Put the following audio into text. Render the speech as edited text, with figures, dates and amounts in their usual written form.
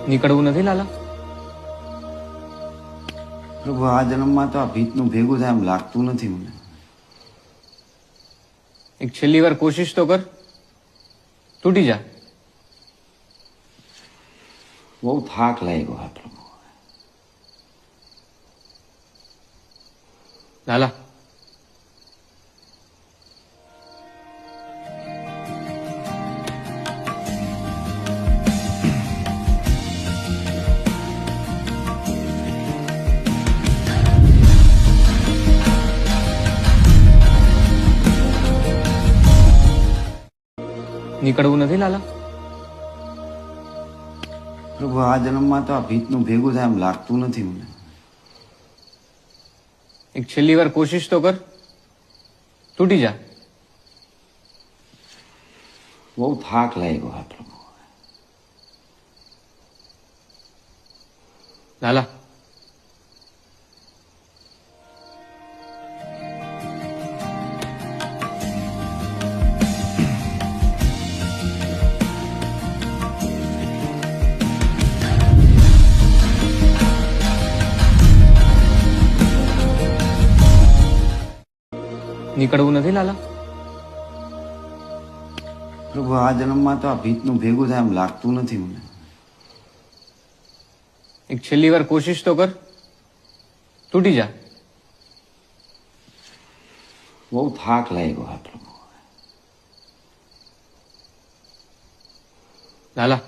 નીકળવું નથી લાલા? પ્રભુ, આ જન્મમાં તો આ ભીતનું ભેગું થાય એમ લાગતું નથી મને. એક છેલ્લી વાર કોશિશ તો કર, તૂટી જા. બહુ થાક લાગ્યો હા પ્રભુ. લાલા, નીકળવું નથી લાલા? પ્રભુ, આ જન્મમાં તો આ ભીતનું ભેગું થાય એમ લાગતું નથી મને. એક છેલ્લી વાર કોશિશ તો કર, તૂટી જા. બહુ થાક લાગ્યો હા પ્રભુ. લાલા, નીકળવું નથી લાલા? પ્રભુ, આ જન્મમાં તો આ ભીતનું ભેગું થાય એમ લાગતું નથી મને. એક છેલ્લી વાર કોશિશ તો કર, તૂટી જા. બહુ થાક લાગ્યો હા પ્રભુ. લાલા,